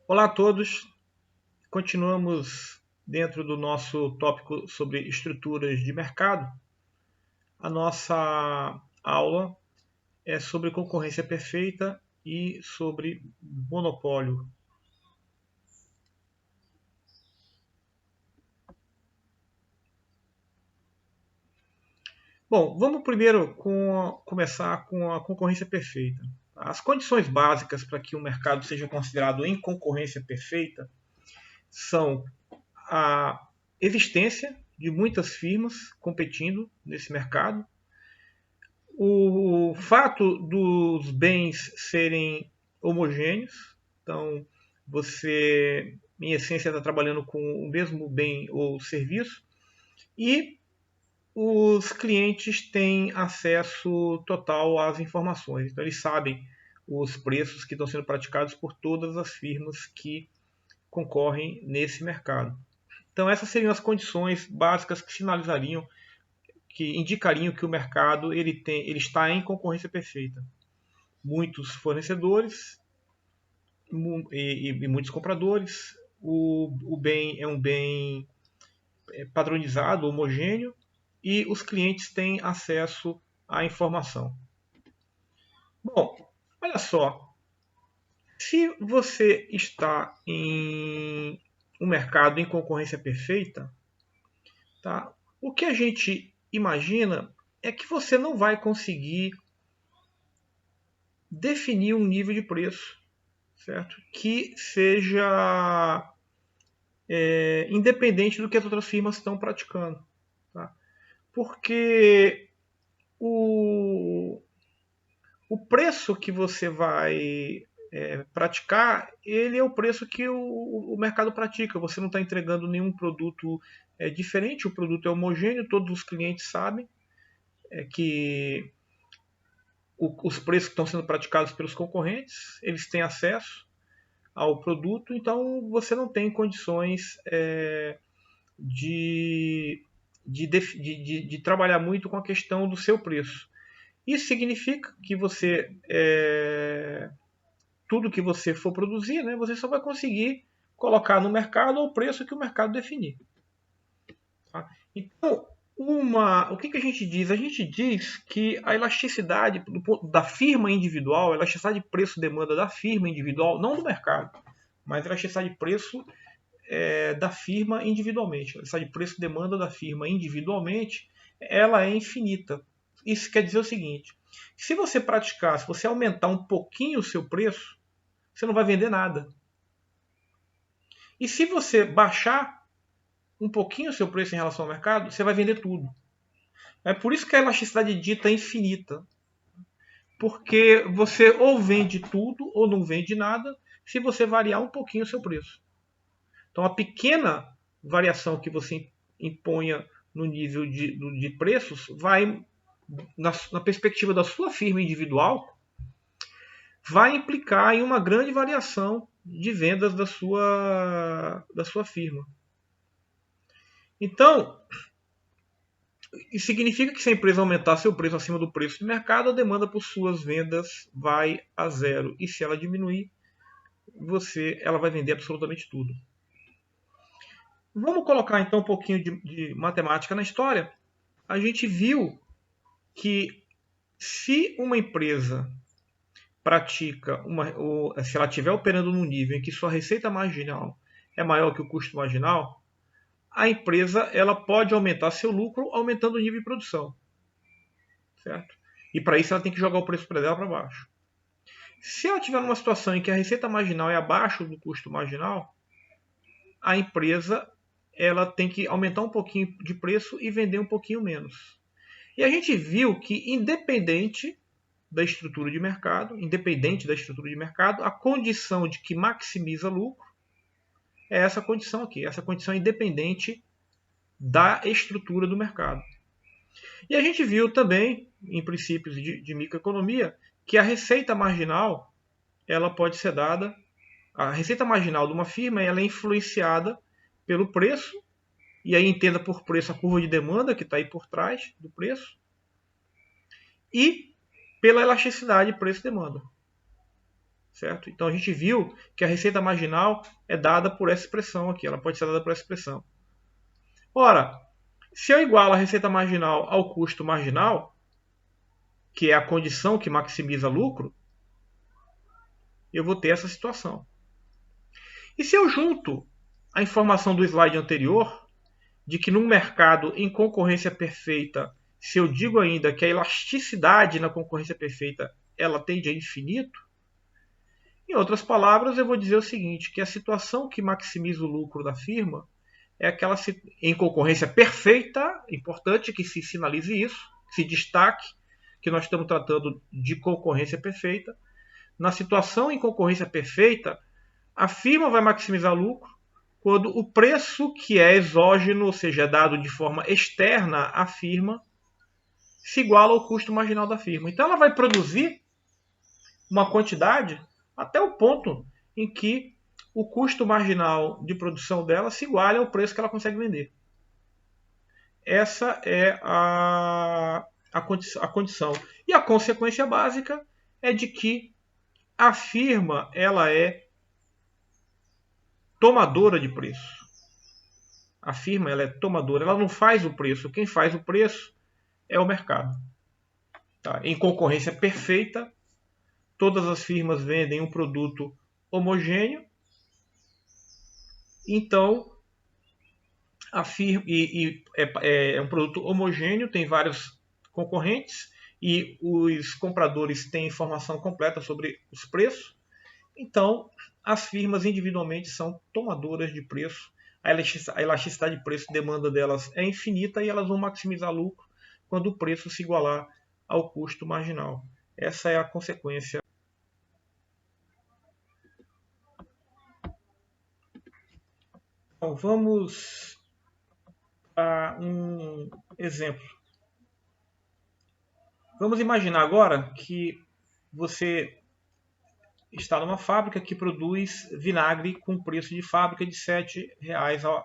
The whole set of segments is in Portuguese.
Olá a todos, continuamos dentro do nosso tópico sobre estruturas de mercado. A nossa aula é sobre concorrência perfeita e sobre monopólio. Bom, vamos primeiro começar com a concorrência perfeita. As condições básicas para que o mercado seja considerado em concorrência perfeita são a existência de muitas firmas competindo nesse mercado, o fato dos bens serem homogêneos, então você, em essência, está trabalhando com o mesmo bem ou serviço, e os clientes têm acesso total às informações, então eles sabem os preços que estão sendo praticados por todas as firmas que concorrem nesse mercado. Então essas seriam as condições básicas que sinalizariam, que indicariam que o mercado ele está em concorrência perfeita. Muitos fornecedores e muitos compradores. O bem é um bem padronizado, homogêneo, e os clientes têm acesso à informação. Bom, olha só. Se você está em um mercado em concorrência perfeita, tá? O que a gente imagina é que você não vai conseguir definir um nível de preço, certo? Que seja independente do que as outras firmas estão praticando, tá? Porque o, o preço que você vai praticar, ele é o preço que o mercado pratica. Você não está entregando nenhum produto diferente, o produto é homogêneo, todos os clientes sabem que os preços que estão sendo praticados pelos concorrentes, eles têm acesso ao produto, então você não tem condições de trabalhar muito com a questão do seu preço. Isso significa que você, tudo que você for produzir, né, você só vai conseguir colocar no mercado ao preço que o mercado definir. Tá? Então, o que a gente diz? A gente diz que a elasticidade da firma individual, a elasticidade de preço-demanda da firma individual, não do mercado, mas a elasticidade de preço da firma individualmente. A elasticidade de preço-demanda da firma individualmente, ela é infinita. Isso quer dizer o seguinte: se você praticar, se você aumentar um pouquinho o seu preço, você não vai vender nada. E se você baixar um pouquinho o seu preço em relação ao mercado, você vai vender tudo. É por isso que a elasticidade dita é infinita. Porque você ou vende tudo ou não vende nada se você variar um pouquinho o seu preço. Então a pequena variação que você imponha no nível de preços vai, na perspectiva da sua firma individual, vai implicar em uma grande variação de vendas da sua firma. Então, isso significa que se a empresa aumentar seu preço acima do preço de mercado, a demanda por suas vendas vai a zero. E se ela diminuir, ela vai vender absolutamente tudo. Vamos colocar então um pouquinho de matemática na história. A gente viu que se uma empresa pratica, se ela estiver operando num nível em que sua receita marginal é maior que o custo marginal, a empresa ela pode aumentar seu lucro aumentando o nível de produção, certo? E para isso ela tem que jogar o preço dela para baixo. Se ela estiver numa situação em que a receita marginal é abaixo do custo marginal, a empresa ela tem que aumentar um pouquinho de preço e vender um pouquinho menos. E a gente viu que independente da estrutura de mercado, a condição de que maximiza lucro é essa condição aqui. Essa condição é independente da estrutura do mercado. E a gente viu também, em princípios de microeconomia, que a receita marginal ela pode ser dada, a receita marginal de uma firma ela é influenciada pelo preço, e aí entenda por preço a curva de demanda que está aí por trás do preço, e pela elasticidade preço-demanda. Certo? Então a gente viu que a receita marginal é dada por essa expressão aqui, ela pode ser dada por essa expressão. Ora, se eu igualo a receita marginal ao custo marginal, que é a condição que maximiza lucro, eu vou ter essa situação. E se eu junto a informação do slide anterior, de que num mercado em concorrência perfeita, se eu digo ainda que a elasticidade na concorrência perfeita ela tende a infinito, em outras palavras, eu vou dizer o seguinte, que a situação que maximiza o lucro da firma é aquela em concorrência perfeita, importante que se sinalize isso, se destaque que nós estamos tratando de concorrência perfeita. Na situação em concorrência perfeita, a firma vai maximizar lucro quando o preço que é exógeno, ou seja, é dado de forma externa à firma, se iguala ao custo marginal da firma. Então ela vai produzir uma quantidade até o ponto em que o custo marginal de produção dela se iguala ao preço que ela consegue vender. Essa é a condição. E a consequência básica é de que a firma ela é tomadora de preço. A firma ela é tomadora, ela não faz o preço. Quem faz o preço é o mercado. Tá? Em concorrência perfeita, todas as firmas vendem um produto homogêneo. Então, a firma é um produto homogêneo, tem vários concorrentes e os compradores têm informação completa sobre os preços. Então, as firmas individualmente são tomadoras de preço. A elasticidade de preço e demanda delas é infinita e elas vão maximizar lucro quando o preço se igualar ao custo marginal. Essa é a consequência. Então, vamos a um exemplo. Vamos imaginar agora que você está numa fábrica que produz vinagre com preço de fábrica de R$7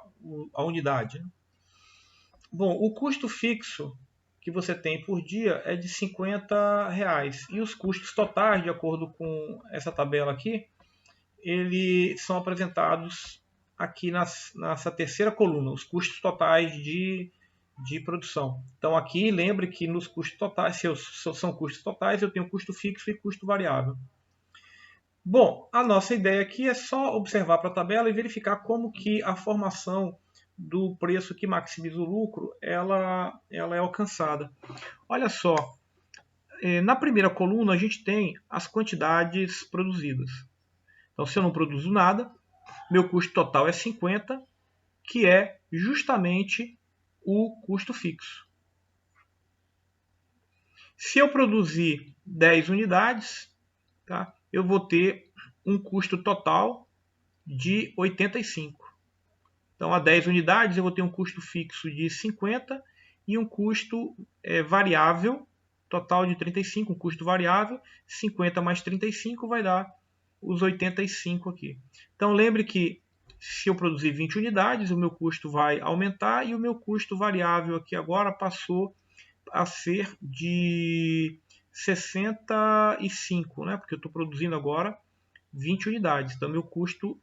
a unidade. Bom, o custo fixo que você tem por dia é de R$50 e os custos totais, de acordo com essa tabela aqui, eles são apresentados aqui nessa terceira coluna, os custos totais de produção. Então aqui lembre que nos custos totais, se são custos totais, eu tenho custo fixo e custo variável. Bom, a nossa ideia aqui é só observar para a tabela e verificar como que a formação do preço que maximiza o lucro ela é alcançada. Olha só, na primeira coluna a gente tem as quantidades produzidas. Então, se eu não produzo nada, meu custo total é 50, que é justamente o custo fixo. Se eu produzir 10 unidades, tá, eu vou ter um custo total de 85. Então, a 10 unidades eu vou ter um custo fixo de 50 e um custo variável, total de 35, um custo variável, 50 mais 35 vai dar os 85 aqui. Então, lembre que se eu produzir 20 unidades, o meu custo vai aumentar e o meu custo variável aqui agora passou a ser de 65, né? Porque eu estou produzindo agora 20 unidades. Então, meu custo,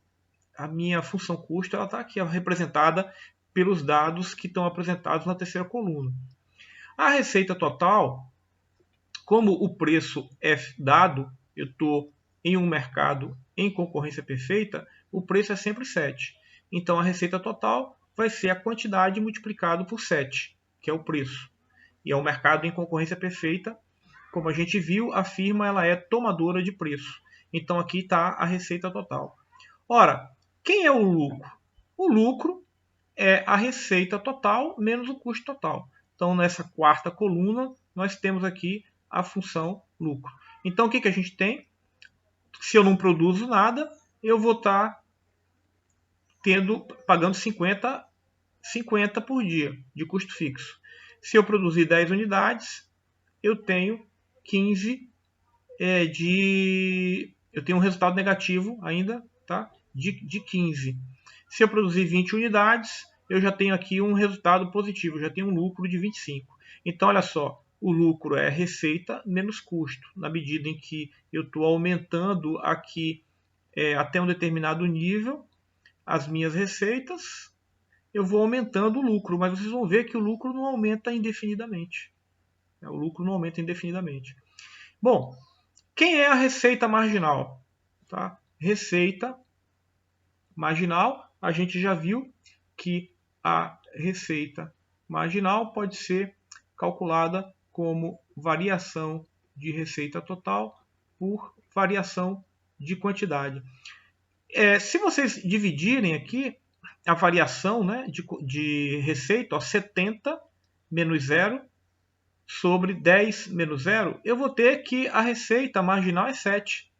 a minha função custo, ela está aqui representada pelos dados que estão apresentados na terceira coluna. A receita total, como o preço é dado, eu estou em um mercado em concorrência perfeita, o preço é sempre 7. Então, a receita total vai ser a quantidade multiplicado por 7, que é o preço. E é um mercado em concorrência perfeita. Como a gente viu, a firma ela é tomadora de preço. Então, aqui está a receita total. Ora, quem é o lucro? O lucro é a receita total menos o custo total. Então, nessa quarta coluna, nós temos aqui a função lucro. Então, o que a gente tem? Se eu não produzo nada, eu vou estar pagando 50 por dia de custo fixo. Se eu produzir 10 unidades, eu tenho 15 eu tenho um resultado negativo ainda, tá? De 15. Se eu produzir 20 unidades, eu já tenho aqui um resultado positivo, eu já tenho um lucro de 25. Então, olha só, o lucro é receita menos custo, na medida em que eu estou aumentando aqui até um determinado nível as minhas receitas, eu vou aumentando o lucro, mas vocês vão ver que o lucro não aumenta indefinidamente. O lucro não aumenta indefinidamente. Bom, quem é a receita marginal? Tá? Receita marginal, a gente já viu que a receita marginal pode ser calculada como variação de receita total por variação de quantidade. Se vocês dividirem aqui a variação, né, de receita, ó, 70 menos 0 sobre 10 menos 0, eu vou ter que a receita marginal é 7.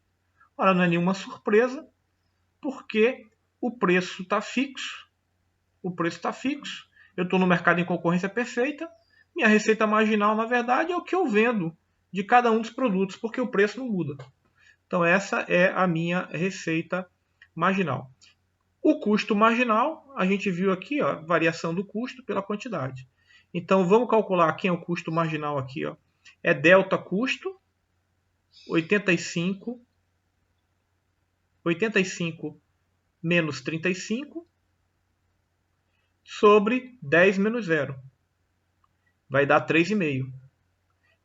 Ora, não é nenhuma surpresa, porque o preço está fixo. O preço está fixo. Eu estou no mercado em concorrência perfeita. Minha receita marginal, na verdade, é o que eu vendo de cada um dos produtos, porque o preço não muda. Então, essa é a minha receita marginal. O custo marginal, a gente viu aqui, ó, variação do custo pela quantidade. Então, vamos calcular quem é o custo marginal aqui. Ó. É delta custo, 85 menos 35 sobre 10 menos 0. Vai dar 3,5.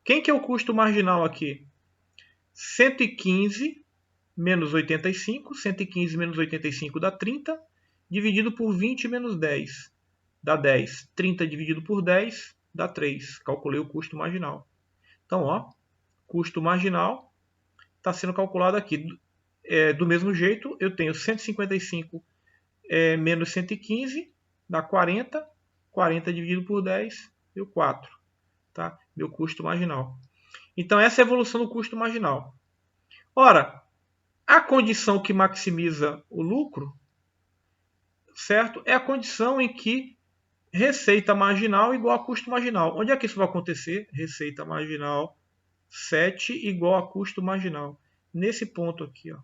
Quem que é o custo marginal aqui? 115 menos 85. 115 menos 85 dá 30. Dividido por 20 menos 10 dá 10. 30 dividido por 10 dá 3. Calculei o custo marginal. Então, ó, custo marginal está sendo calculado aqui. Do mesmo jeito, eu tenho 155 menos 115 dá 40. 40 dividido por 10 deu 4. Tá? Meu custo marginal. Então, essa é a evolução do custo marginal. Ora, a condição que maximiza o lucro, certo? É a condição em que receita marginal igual a custo marginal. Onde é que isso vai acontecer? Receita marginal 7 igual a custo marginal. Nesse ponto aqui, ó,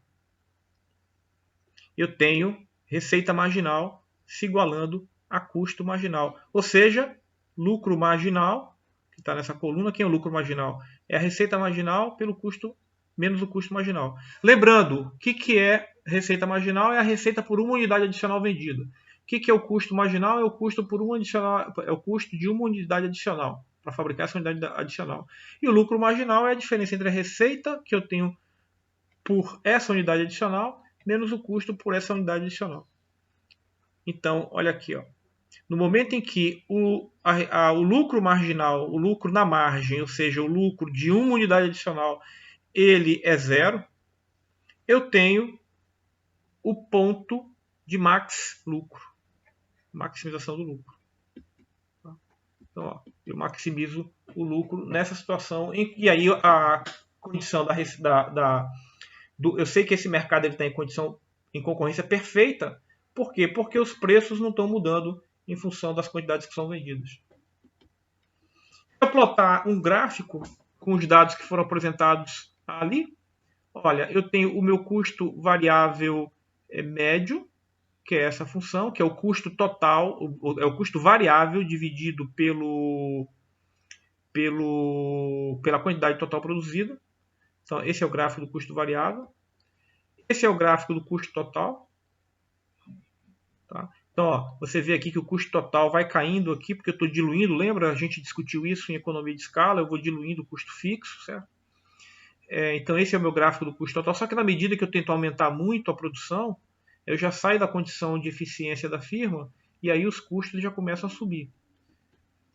eu tenho receita marginal se igualando a custo marginal. Ou seja, lucro marginal, que está nessa coluna, quem é o lucro marginal? É a receita marginal pelo custo menos o custo marginal. Lembrando, o que é receita marginal? É a receita por uma unidade adicional vendida. O que é o custo marginal? É o custo por uma adicional, é o custo de uma unidade adicional para fabricar essa unidade adicional. E o lucro marginal é a diferença entre a receita que eu tenho por essa unidade adicional menos o custo por essa unidade adicional. Então, olha aqui, ó. No momento em que o lucro marginal, o lucro na margem, ou seja, o lucro de uma unidade adicional, ele é 0, eu tenho o ponto de max lucro, maximização do lucro. Então, ó, eu maximizo o lucro nessa situação. E aí a condição eu sei que esse mercado está em concorrência perfeita. Por quê? Porque os preços não estão mudando em função das quantidades que são vendidas. Se eu plotar um gráfico com os dados que foram apresentados ali, olha, eu tenho o meu custo variável médio, que é essa função, que é o custo total, é o custo variável dividido pela quantidade total produzida. Então, esse é o gráfico do custo variável. Esse é o gráfico do custo total. Tá? Então, ó, você vê aqui que o custo total vai caindo aqui, porque eu estou diluindo. Lembra? A gente discutiu isso em economia de escala. Eu vou diluindo o custo fixo, certo? Então, esse é o meu gráfico do custo total. Só que na medida que eu tento aumentar muito a produção, eu já saio da condição de eficiência da firma e aí os custos já começam a subir.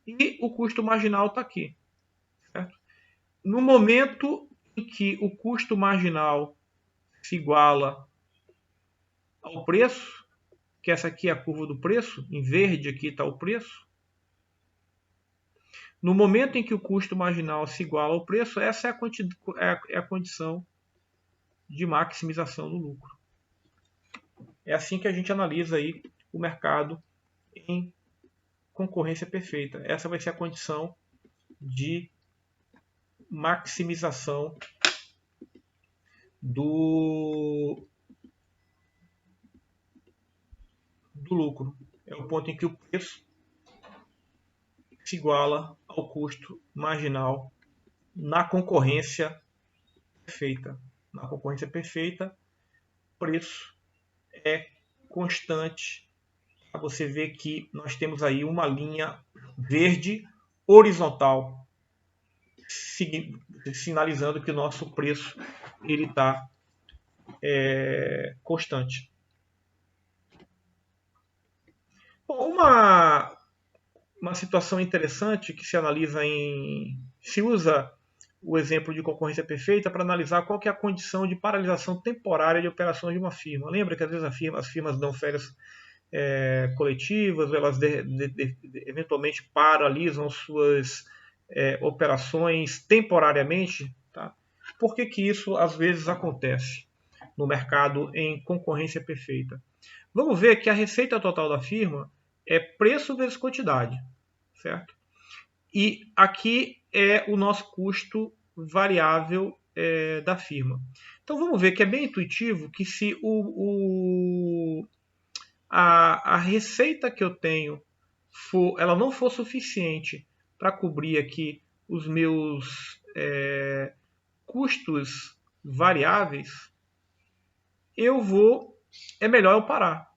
E o custo marginal está aqui. Certo? No momento em que o custo marginal se iguala ao preço, que essa aqui é a curva do preço, em verde aqui está o preço. No momento em que o custo marginal se iguala ao preço, essa é a condição de maximização do lucro. É assim que a gente analisa aí o mercado em concorrência perfeita. Essa vai ser a condição de maximização do lucro. É o ponto em que o preço se iguala ao custo marginal na concorrência perfeita. Na concorrência perfeita, preço é constante. Você vê que nós temos aí uma linha verde horizontal, sinalizando que o nosso preço ele está constante. Bom, uma situação interessante que se analisa se usa o exemplo de concorrência perfeita para analisar qual que é a condição de paralisação temporária de operações de uma firma. Lembra que às vezes as firmas dão férias coletivas, elas eventualmente paralisam suas operações temporariamente. Tá? Por que isso às vezes acontece no mercado em concorrência perfeita? Vamos ver que a receita total da firma é preço vezes quantidade, certo? E aqui é o nosso custo variável da firma. Então vamos ver que é bem intuitivo que se a receita que eu tenho ela não for suficiente para cobrir aqui os meus custos variáveis, é melhor eu parar.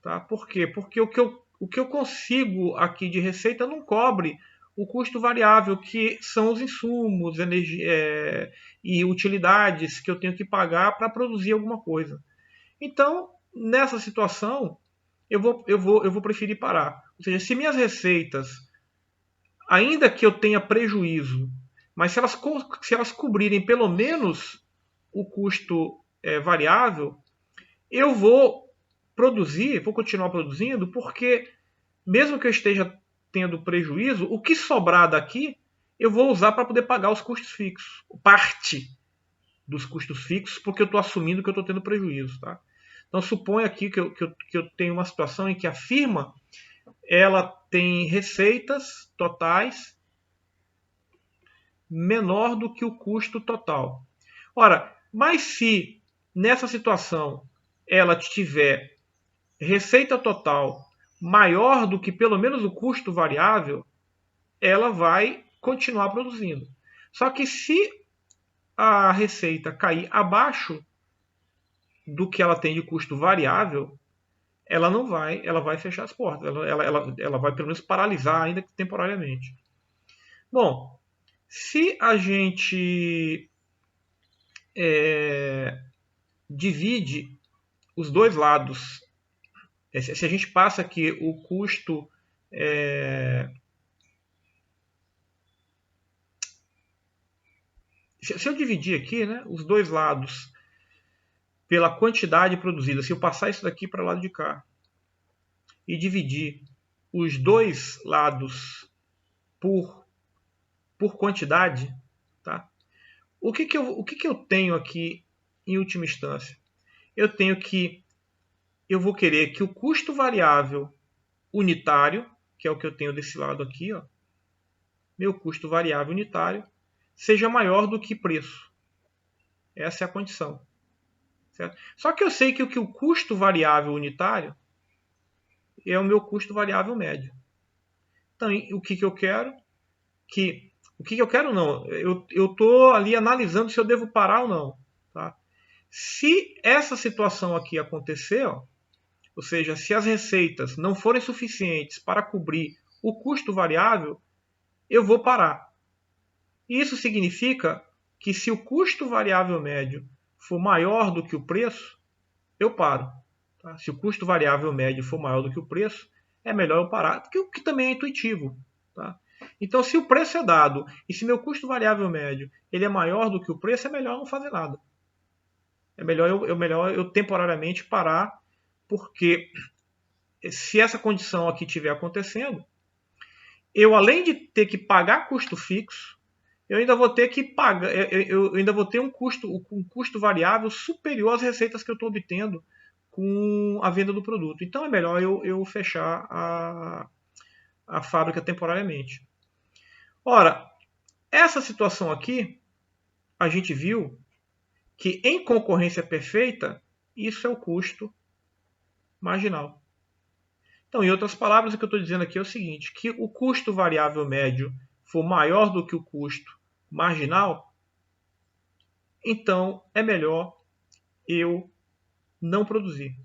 Tá? Por quê? Porque o que eu consigo aqui de receita não cobre o custo variável, que são os insumos, energia, e utilidades que eu tenho que pagar para produzir alguma coisa. Então, nessa situação, eu vou preferir parar. Ou seja, se minhas receitas, ainda que eu tenha prejuízo, mas se elas cobrirem pelo menos o custo variável, eu vou continuar produzindo, porque mesmo que eu esteja tendo prejuízo, o que sobrar daqui eu vou usar para poder pagar os custos fixos, parte dos custos fixos, porque eu estou assumindo que eu estou tendo prejuízo. Tá? Então suponha aqui que eu tenho uma situação em que a firma ela tem receitas totais menor do que o custo total. Ora, mas se nessa situação ela tiver receita total maior do que pelo menos o custo variável, ela vai continuar produzindo. Só que se a receita cair abaixo do que ela tem de custo variável, ela não vai, ela vai fechar as portas, ela vai pelo menos paralisar, ainda que temporariamente. Bom, se a gente divide os dois lados, se a gente passa aqui o custo se eu dividir aqui, né, os dois lados pela quantidade produzida, se eu passar isso daqui para o lado de cá e dividir os dois lados por quantidade, tá? O que eu tenho aqui em última instância? Eu vou querer que o custo variável unitário, que é o que eu tenho desse lado aqui, ó, meu custo variável unitário, seja maior do que preço. Essa é a condição. Certo? Só que eu sei que o custo variável unitário é o meu custo variável médio. Então, o que eu quero? O que eu quero não. Eu estou ali analisando se eu devo parar ou não. Tá? Se essa situação aqui acontecer, ó, ou seja, se as receitas não forem suficientes para cobrir o custo variável, eu vou parar. Isso significa que se o custo variável médio for maior do que o preço, eu paro. Tá? Se o custo variável médio for maior do que o preço, é melhor eu parar, o que também é intuitivo. Tá? Então, se o preço é dado e se meu custo variável médio ele é maior do que o preço, é melhor não fazer nada. É melhor eu temporariamente parar, porque se essa condição aqui estiver acontecendo, eu além de ter que pagar custo fixo, eu ainda vou ter que pagar, eu ainda vou ter um custo variável superior às receitas que eu estou obtendo com a venda do produto. Então é melhor eu fechar a fábrica temporariamente. Ora, essa situação aqui, a gente viu que em concorrência perfeita, isso é o custo marginal. Então, em outras palavras, o que eu estou dizendo aqui é o seguinte, que o custo variável médio for maior do que o custo marginal, então é melhor eu não produzir.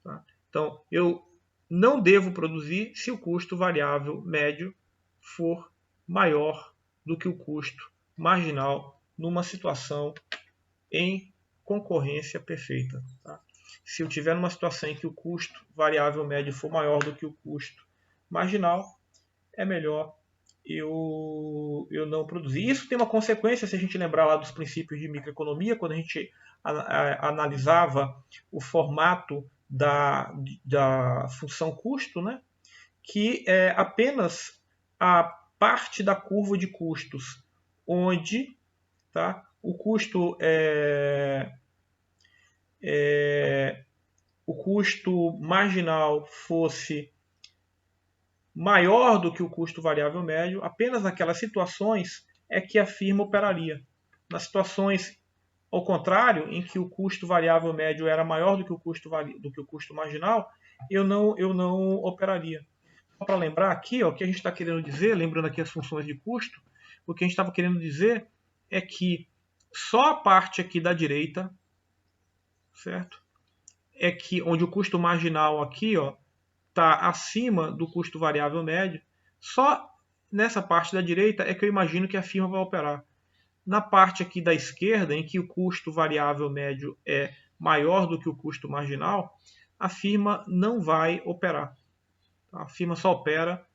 Tá? Então, eu não devo produzir se o custo variável médio for maior do que o custo marginal numa situação em concorrência perfeita. Tá? Se eu tiver numa situação em que o custo variável médio for maior do que o custo marginal, é melhor eu não produzir. Isso tem uma consequência, se a gente lembrar lá dos princípios de microeconomia, quando a gente analisava o formato da função custo, né? Que é apenas a parte da curva de custos onde, tá, o custo marginal fosse maior do que o custo variável médio, apenas naquelas situações é que a firma operaria. Nas situações ao contrário, em que o custo variável médio era maior do que o custo marginal, eu não operaria. Só para lembrar aqui, ó, o que a gente está querendo dizer, lembrando aqui as funções de custo, o que a gente estava querendo dizer é que só a parte aqui da direita, certo? É que onde o custo marginal aqui, ó, está acima do custo variável médio, só nessa parte da direita é que eu imagino que a firma vai operar. Na parte aqui da esquerda, em que o custo variável médio é maior do que o custo marginal, a firma não vai operar. A firma só opera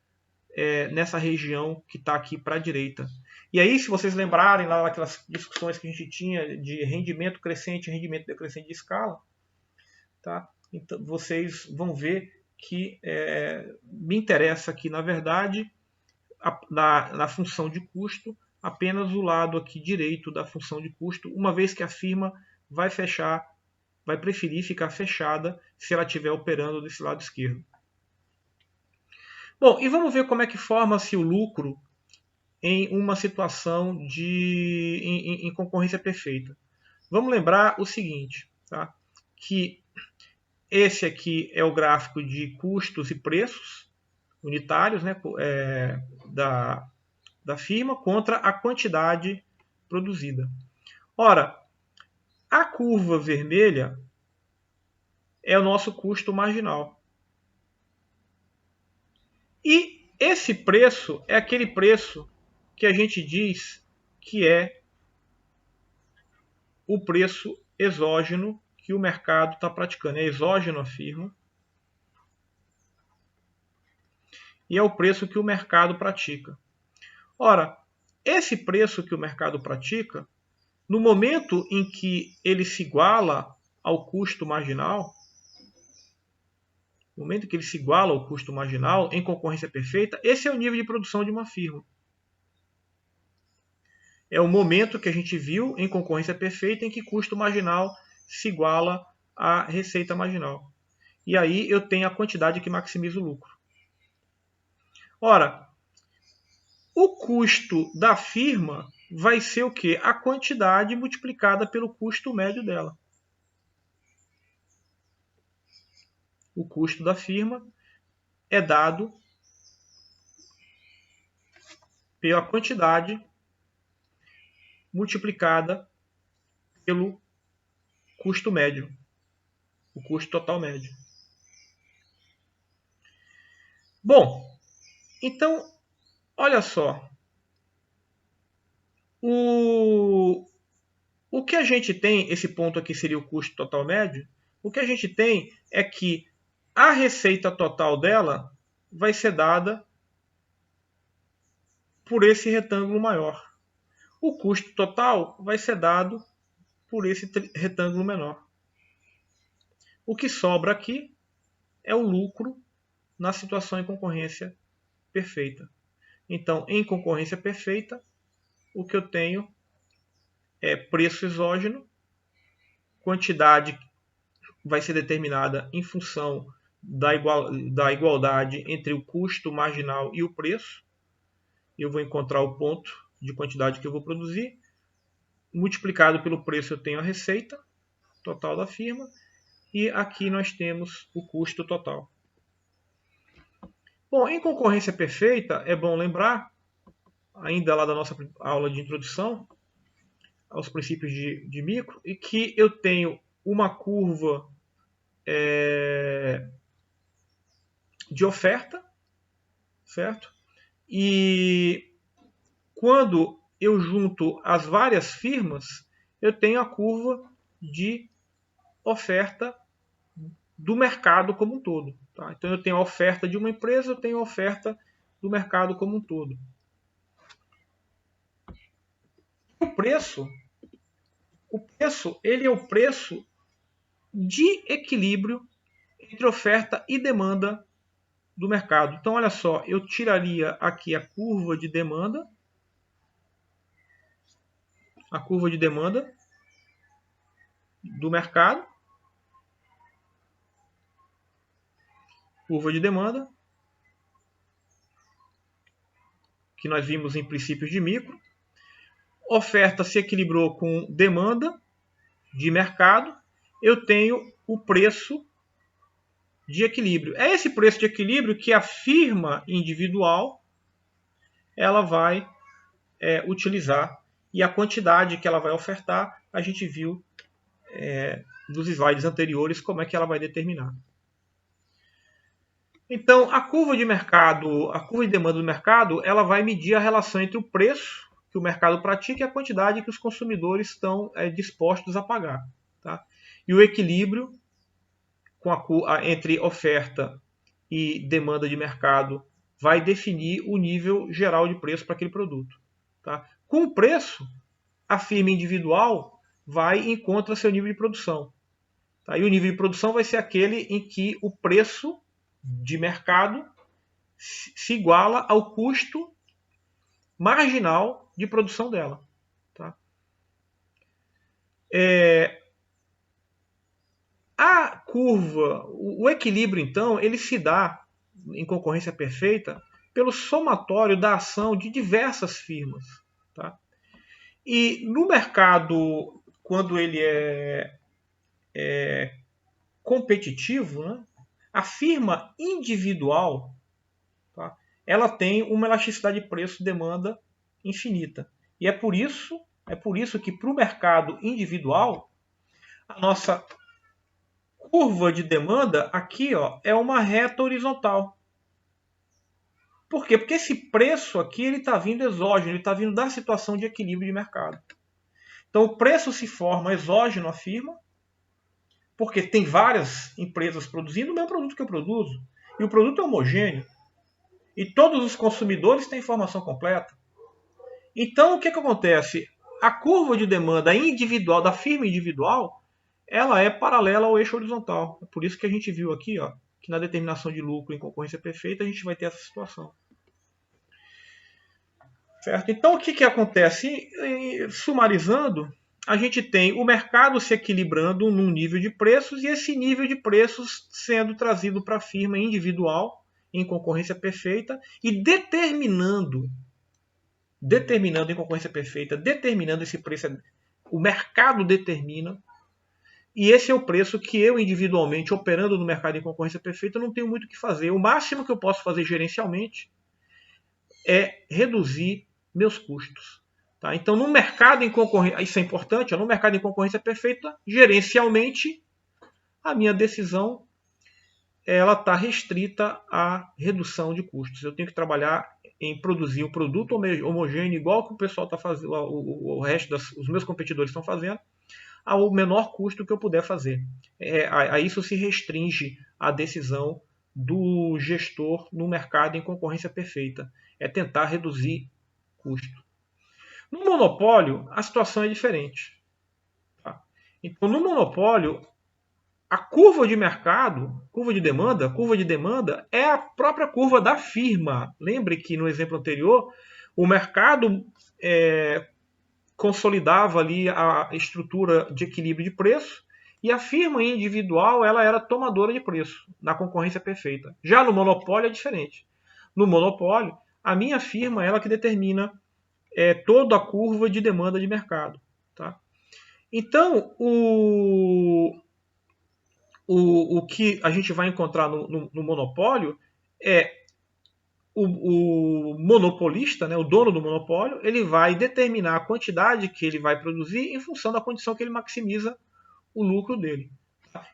nessa região que está aqui para a direita. E aí, se vocês lembrarem lá daquelas discussões que a gente tinha de rendimento crescente e rendimento decrescente de escala, tá? Então, vocês vão ver que me interessa aqui, na verdade, na função de custo, apenas o lado aqui direito da função de custo, uma vez que a firma vai preferir ficar fechada se ela estiver operando desse lado esquerdo. Bom, e vamos ver como é que forma-se o lucro em uma situação em concorrência perfeita. Vamos lembrar o seguinte, tá? Que esse aqui é o gráfico de custos e preços unitários, né, da firma contra a quantidade produzida. Ora, a curva vermelha é o nosso custo marginal. E esse preço é aquele preço que a gente diz que é o preço exógeno que o mercado está praticando. É exógeno à firma. E é o preço que o mercado pratica. Ora, esse preço que o mercado pratica, no momento em que ele se iguala ao custo marginal, no momento em que ele se iguala ao custo marginal em concorrência perfeita, esse é o nível de produção de uma firma. É o momento que a gente viu em concorrência perfeita em que custo marginal se iguala à receita marginal. E aí eu tenho a quantidade que maximiza o lucro. Ora, o custo da firma vai ser o quê? A quantidade multiplicada pelo custo médio dela. O custo da firma é dado pela quantidade multiplicada pelo custo médio, o custo total médio. Bom, então, olha só. O que a gente tem, esse ponto aqui seria o custo total médio, o que a gente tem é que a receita total dela vai ser dada por esse retângulo maior. O custo total vai ser dado por esse retângulo menor. O que sobra aqui é o lucro na situação em concorrência perfeita. Então, em concorrência perfeita, o que eu tenho é preço exógeno, quantidade vai ser determinada em função da igualdade entre o custo marginal e o preço. Eu vou encontrar o ponto de quantidade que eu vou produzir. Multiplicado pelo preço eu tenho a receita total da firma. E aqui nós temos o custo total. Bom, em concorrência perfeita, é bom lembrar, ainda lá da nossa aula de introdução aos princípios de micro, e que eu tenho uma curva de oferta, certo? E quando eu junto as várias firmas, eu tenho a curva de oferta do mercado como um todo. Tá? Então eu tenho a oferta de uma empresa, eu tenho a oferta do mercado como um todo. O preço ele é o preço de equilíbrio entre oferta e demanda do mercado. Então, olha só, eu tiraria aqui a curva de demanda do mercado, curva de demanda, que nós vimos em princípios de micro. Oferta se equilibrou com demanda de mercado, eu tenho o preço de equilíbrio. É esse preço de equilíbrio que a firma individual ela vai utilizar, e a quantidade que ela vai ofertar, a gente viu nos slides anteriores como é que ela vai determinar. Então, a curva de mercado, a curva de demanda do mercado, ela vai medir a relação entre o preço que o mercado pratica e a quantidade que os consumidores estão dispostos a pagar. Tá? E o equilíbrio entre oferta e demanda de mercado vai definir o nível geral de preço para aquele produto. Tá? Com o preço, a firma individual vai e encontra seu nível de produção. Tá? E o nível de produção vai ser aquele em que o preço de mercado se iguala ao custo marginal de produção dela. Tá? A curva, o equilíbrio, então, ele se dá em concorrência perfeita pelo somatório da ação de diversas firmas. Tá? E no mercado, quando ele é competitivo, né, a firma individual, tá, ela tem uma elasticidade de preço-demanda infinita. E é por isso que para o mercado individual, a nossa curva de demanda aqui é uma reta horizontal. Por quê? Porque esse preço aqui está vindo exógeno, ele está vindo da situação de equilíbrio de mercado. Então o preço se forma exógeno à firma, porque tem várias empresas produzindo o mesmo produto que eu produzo. E o produto é homogêneo. E todos os consumidores têm informação completa. Então o que acontece? A curva de demanda individual, da firma individual, ela é paralela ao eixo horizontal. É por isso que a gente viu aqui, que na determinação de lucro em concorrência perfeita a gente vai ter essa situação. Certo? Então o que acontece? Sumarizando, a gente tem o mercado se equilibrando num nível de preços e esse nível de preços sendo trazido para a firma individual em concorrência perfeita e determinando em concorrência perfeita, determinando esse preço, o mercado determina, e esse é o preço que eu individualmente, operando no mercado em concorrência perfeita, não tenho muito o que fazer. O máximo que eu posso fazer gerencialmente é reduzir meus custos. Tá? Então, no mercado em concorrência, isso é importante, no mercado em concorrência perfeita, gerencialmente, a minha decisão ela está restrita à redução de custos. Eu tenho que trabalhar em produzir um produto homogêneo, igual que o pessoal está fazendo, o resto os meus competidores estão fazendo, ao menor custo que eu puder fazer. A isso se restringe a decisão do gestor no mercado em concorrência perfeita. É tentar reduzir custo. No monopólio, a situação é diferente. Tá? Então, no monopólio, a curva de mercado, curva de demanda é a própria curva da firma. Lembre que no exemplo anterior, o mercado consolidava ali a estrutura de equilíbrio de preço E a firma individual ela era tomadora de preço na concorrência perfeita. Já no monopólio é diferente. No monopólio, a minha firma ela que determina toda a curva de demanda de mercado. Tá? Então, o que a gente vai encontrar no monopólio é o monopolista, né, o dono do monopólio, ele vai determinar a quantidade que ele vai produzir em função da condição que ele maximiza o lucro dele.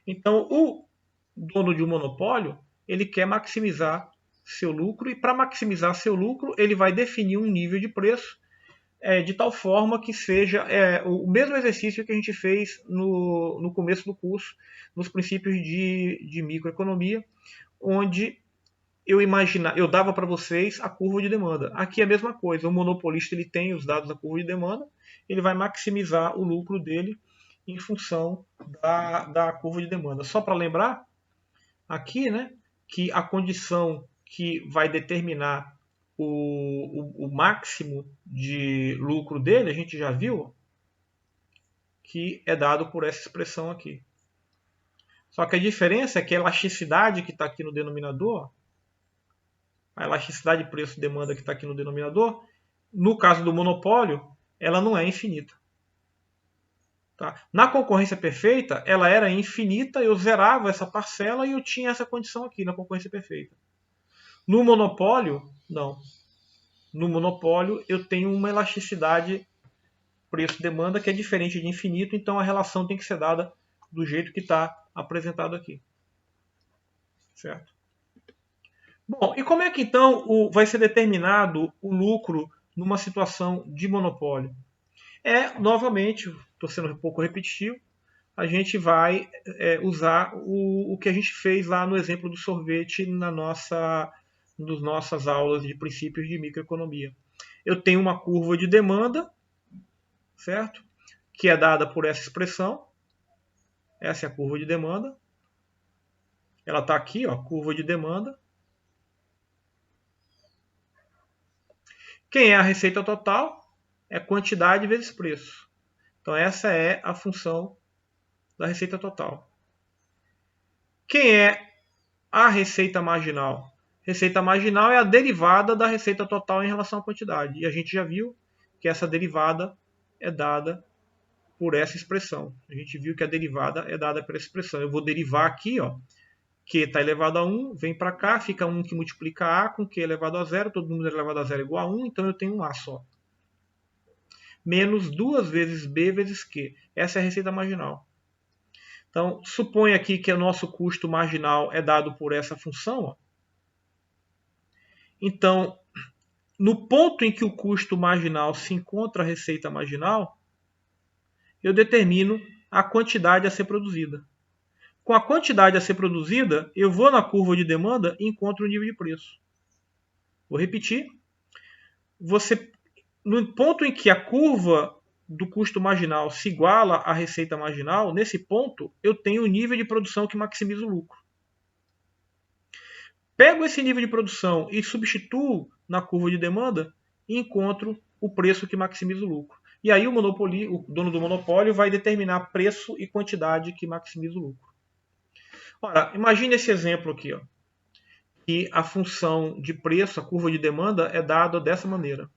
Então, o dono de um monopólio, ele quer maximizar seu lucro e para maximizar seu lucro, ele vai definir um nível de preço de tal forma que seja o mesmo exercício que a gente fez no começo do curso, nos princípios de microeconomia, onde eu dava para vocês a curva de demanda. Aqui é a mesma coisa, o monopolista ele tem os dados da curva de demanda, ele vai maximizar o lucro dele em função da curva de demanda. Só para lembrar aqui, né, que a condição que vai determinar o máximo de lucro dele, a gente já viu, que é dado por essa expressão aqui. Só que a diferença é que a elasticidade que está aqui no denominador, a elasticidade de preço e demanda que está aqui no denominador, no caso do monopólio, ela não é infinita. Tá? Na concorrência perfeita, ela era infinita, eu zerava essa parcela e eu tinha essa condição aqui na concorrência perfeita. No monopólio, não. No monopólio, eu tenho uma elasticidade preço-demanda que é diferente de infinito, então a relação tem que ser dada do jeito que está apresentado aqui. Certo? Bom, e como é que então vai ser determinado o lucro numa situação de monopólio? Novamente, estou sendo um pouco repetitivo, a gente vai usar o que a gente fez lá no exemplo do sorvete nas nossas aulas de princípios de microeconomia. Eu tenho uma curva de demanda, certo? Que é dada por essa expressão. Essa é a curva de demanda. Ela está aqui, ó, curva de demanda. Quem é a receita total? É quantidade vezes preço. Então essa é a função da receita total. Quem é a receita marginal? Receita marginal é a derivada da receita total em relação à quantidade. E a gente já viu que essa derivada é dada por essa expressão. A gente viu que a derivada é dada por essa expressão. Eu vou derivar aqui, ó, Q está elevado a 1, vem para cá, fica 1 que multiplica A com Q elevado a 0, todo número elevado a 0 é igual a 1, então eu tenho um A só. Menos 2 vezes B vezes Q. Essa é a receita marginal. Então, suponha aqui que o nosso custo marginal é dado por essa função. Ó. Então, no ponto em que o custo marginal se encontra a receita marginal, eu determino a quantidade a ser produzida. Com a quantidade a ser produzida, eu vou na curva de demanda e encontro o nível de preço. Vou repetir. No ponto em que a curva do custo marginal se iguala à receita marginal, nesse ponto eu tenho o nível de produção que maximiza o lucro. Pego esse nível de produção e substituo na curva de demanda e encontro o preço que maximiza o lucro. E aí o dono do monopólio vai determinar preço e quantidade que maximiza o lucro. Ora, imagine esse exemplo aqui, ó, que a função de preço, a curva de demanda, é dada dessa maneira.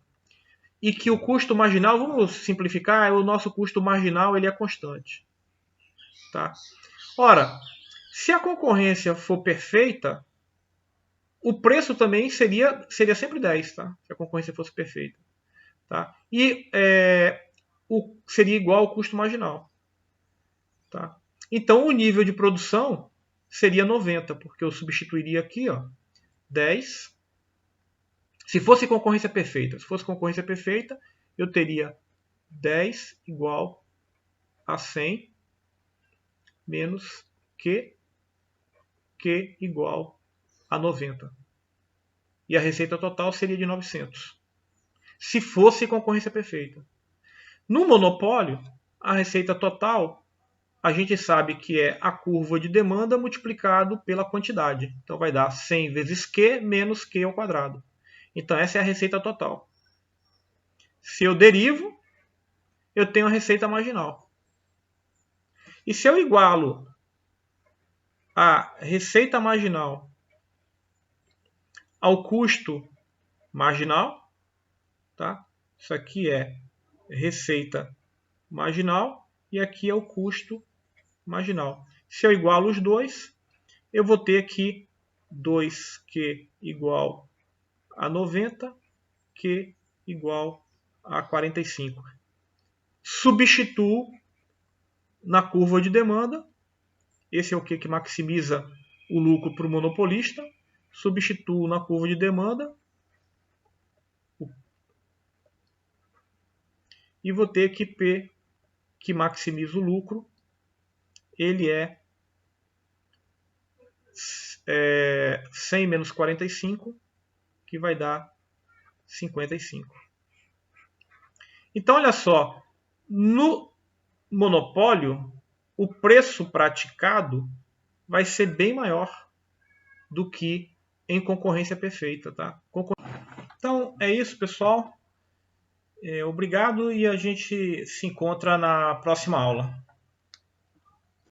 E que o custo marginal, vamos simplificar, o nosso custo marginal ele é constante. Tá? Ora, se a concorrência for perfeita, o preço também seria sempre 10, tá? Se a concorrência fosse perfeita. Tá? E seria igual ao custo marginal. Tá? Então o nível de produção seria 90, porque eu substituiria aqui, ó, 10. Se fosse concorrência perfeita, eu teria 10 igual a 100 menos Q igual a 90. E a receita total seria de 900. Se fosse concorrência perfeita. No monopólio, a receita total, a gente sabe que é a curva de demanda multiplicado pela quantidade. Então vai dar 100 vezes Q menos Q ao quadrado. Então essa é a receita total. Se eu derivo, eu tenho a receita marginal. E se eu igualo a receita marginal ao custo marginal, tá? Isso aqui é receita marginal e aqui é o custo marginal. Se eu igualo os dois, eu vou ter aqui 2Q igual a 90, Q igual a 45. Substituo na curva de demanda. Esse é o que maximiza o lucro para o monopolista. Substituo na curva de demanda e vou ter que P, que maximiza o lucro, ele é 100 menos 45, que vai dar 55. Então, olha só, no monopólio, o preço praticado vai ser bem maior do que em concorrência perfeita. Tá? Então, é isso, pessoal. Obrigado e a gente se encontra na próxima aula.